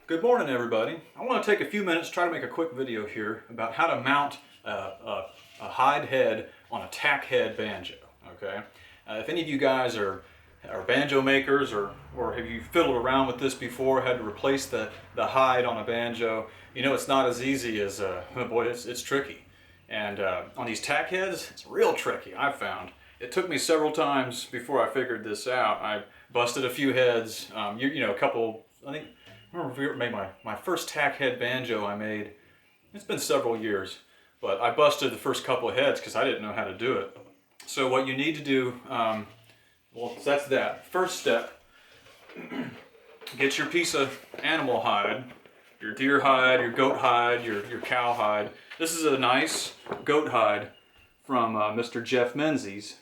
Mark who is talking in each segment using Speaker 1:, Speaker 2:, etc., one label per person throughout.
Speaker 1: Good morning, everybody. I want to take a few minutes, try to make a quick video here about how to mount a hide head on a tack head banjo. Okay, if any of you guys are banjo makers or have you fiddled around with this before, had to replace the hide on a banjo, you know it's not as easy as boy, it's tricky. And on these tack heads, it's real tricky. I've found it took me several times before I figured this out. I busted a few heads. You know, a couple. I remember if we made my first tack head banjo I made. It's been several years, but I busted the first couple of heads because I didn't know how to do it. So what you need to do, well, that's that. First step, get your piece of animal hide, your deer hide, your goat hide, your cow hide. This is a nice goat hide from Mr. Jeff Menzies.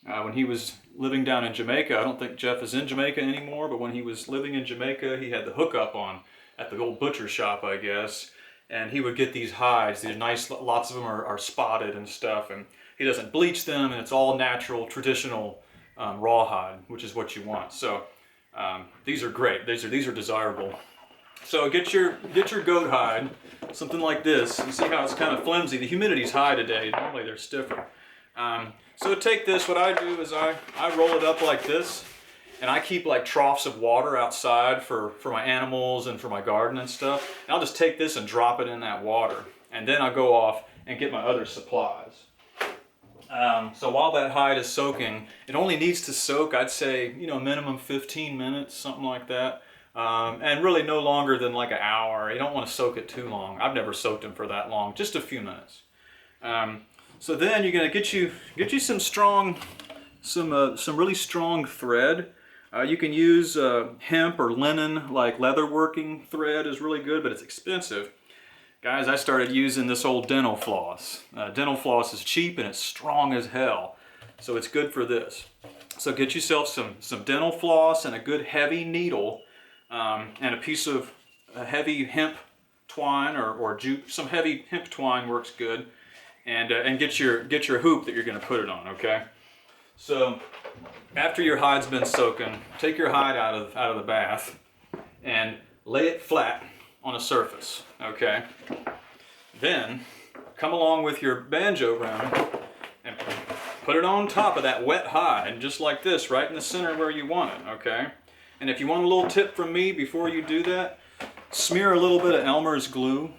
Speaker 1: When he was living down in Jamaica, I don't think Jeff is in Jamaica anymore, but when he was living in Jamaica, he had the hookup on at the old butcher shop, I guess, and he would get these hides. These nice, lots of them are spotted and stuff, and he doesn't bleach them, and it's all natural, traditional rawhide, which is what you want. So these are great. These are desirable. So get your goat hide, something like this. You see how it's kind of flimsy. The humidity's high today. Normally they're stiffer. So take this, what I do is I roll it up like this, and I keep like troughs of water outside for my animals and for my garden and stuff. And I'll just take this and drop it in that water, and then I'll go off and get my other supplies. So while that hide is soaking, it only needs to soak, I'd say, you know, minimum 15 minutes, something like that. And really no longer than like an hour. You don't want to soak it too long. I've never soaked them for that long, just a few minutes. So then you're gonna get you some really strong thread. You can use hemp or linen, like leatherworking thread is really good, but it's expensive. Guys, I started using this old dental floss. Dental floss is cheap and it's strong as hell, so it's good for this. So get yourself some dental floss and a good heavy needle, and a piece of heavy hemp twine or jute. Some heavy hemp twine works good. And get your hoop that you're going to put it on, okay? So after your hide's been soaking, take your hide out of the bath and lay it flat on a surface, okay? Then come along with your banjo rim and put it on top of that wet hide, just like this, right in the center where you want it, okay? And if you want a little tip from me before you do that, smear a little bit of Elmer's glue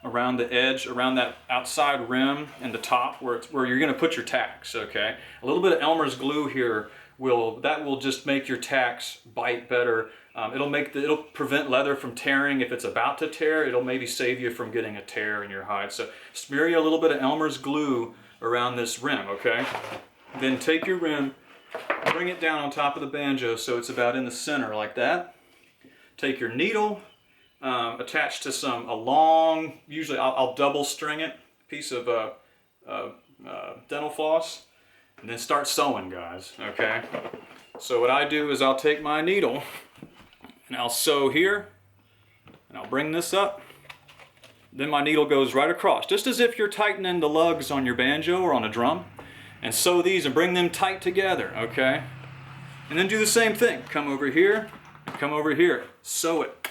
Speaker 1: around the edge, around that outside rim and the top where you're going to put your tacks, okay? A little bit of Elmer's glue here will just make your tacks bite better. It'll prevent leather from tearing. If it's about to tear, it'll maybe save you from getting a tear in your hide. So smear you a little bit of Elmer's glue around this rim, okay? Then take your rim, bring it down on top of the banjo so it's about in the center like that. Take your needle, attached to a long, usually I'll double string it, piece of dental floss, and then start sewing, guys, okay? So what I do is I'll take my needle and I'll sew here, and I'll bring this up, then my needle goes right across, just as if you're tightening the lugs on your banjo or on a drum, and sew these and bring them tight together, okay? And then do the same thing, come over here, sew it.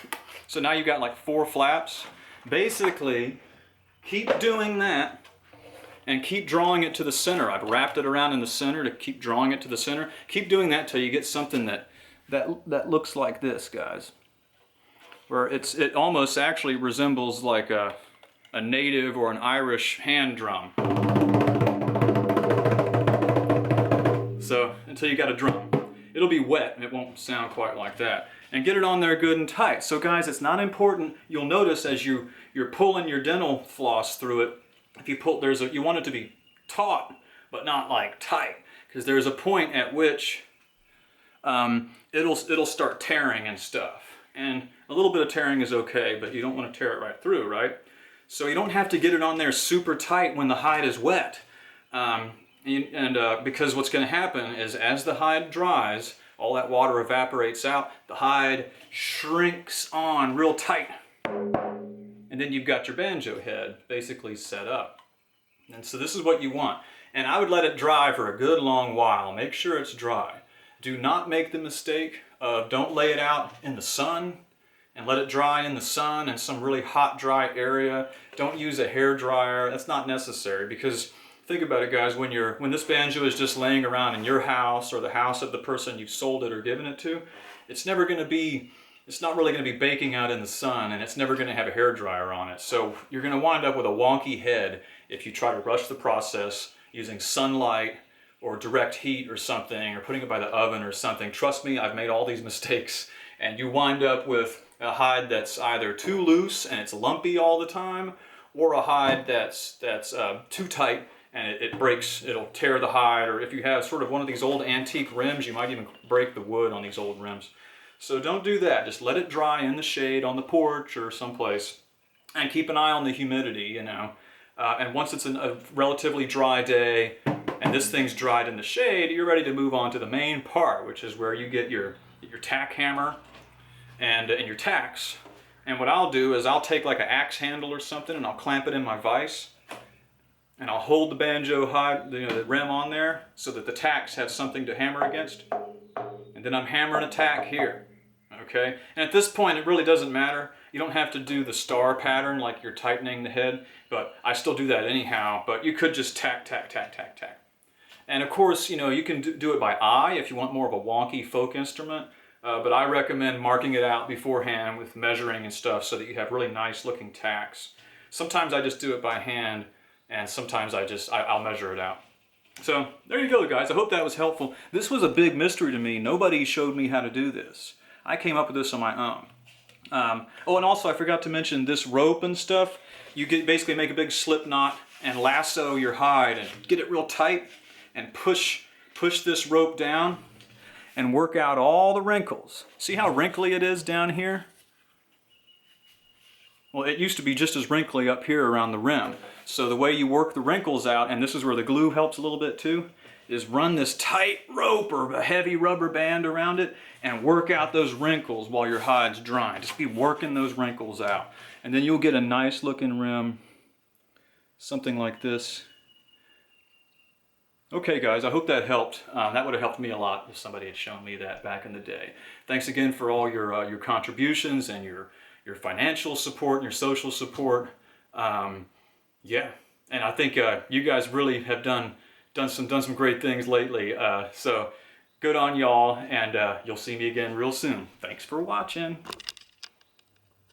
Speaker 1: So now you've got like 4 flaps. Basically, keep doing that and keep drawing it to the center. I've wrapped it around in the center to keep drawing it to the center. Keep doing that till you get something that looks like this, guys. Where it almost actually resembles like a native or an Irish hand drum. So until you got a drum. It'll be wet and it won't sound quite like that. And get it on there good and tight. So guys, it's not important. You'll notice as you're pulling your dental floss through it, if you pull, you want it to be taut, but not like tight, because there's a point at which it'll start tearing and stuff. And a little bit of tearing is okay, but you don't want to tear it right through, right? So you don't have to get it on there super tight when the hide is wet. Because what's going to happen is as the hide dries, all that water evaporates out, the hide shrinks on real tight. And then you've got your banjo head basically set up. And so this is what you want. And I would let it dry for a good long while. Make sure it's dry. Do not make the mistake of don't lay it out in the sun and let it dry in the sun in some really hot, dry area. Don't use a hair dryer. That's not necessary, because think about it, guys, when this banjo is just laying around in your house or the house of the person you've sold it or given it to, it's not really going to be baking out in the sun, and it's never going to have a hair dryer on it. So you're going to wind up with a wonky head if you try to rush the process using sunlight or direct heat or something, or putting it by the oven or something. Trust me, I've made all these mistakes, and you wind up with a hide that's either too loose and it's lumpy all the time, or a hide that's too tight and it breaks, it'll tear the hide, or if you have sort of one of these old antique rims, you might even break the wood on these old rims. So don't do that. Just let it dry in the shade on the porch or someplace, and keep an eye on the humidity, you know. And once it's a relatively dry day and this thing's dried in the shade, you're ready to move on to the main part, which is where you get your tack hammer and your tacks. And what I'll do is I'll take like an axe handle or something, and I'll clamp it in my vise, and I'll hold the banjo hide, the rim on there, so that the tacks have something to hammer against. And then I'm hammering a tack here, okay? And at this point, it really doesn't matter. You don't have to do the star pattern like you're tightening the head, but I still do that anyhow. But you could just tack, tack, tack, tack, tack. And of course, you know, you can do it by eye if you want more of a wonky folk instrument. But I recommend marking it out beforehand with measuring and stuff so that you have really nice looking tacks. Sometimes I just do it by hand, and sometimes I'll measure it out. So there you go, guys. I hope that was helpful. This was a big mystery to me. Nobody showed me how to do this. I came up with this on my own. Oh, and also I forgot to mention this rope and stuff. You basically make a big slip knot and lasso your hide and get it real tight and push this rope down and work out all the wrinkles. See how wrinkly it is down here? Well, it used to be just as wrinkly up here around the rim. So the way you work the wrinkles out, and this is where the glue helps a little bit too, is run this tight rope or a heavy rubber band around it and work out those wrinkles while your hide's drying. Just be working those wrinkles out. And then you'll get a nice looking rim, something like this. Okay, guys, I hope that helped. That would have helped me a lot if somebody had shown me that back in the day. Thanks again for all your contributions and your financial support and your social support. Yeah, and I think you guys really have done some great things lately. So good on y'all, and you'll see me again real soon. Thanks for watching.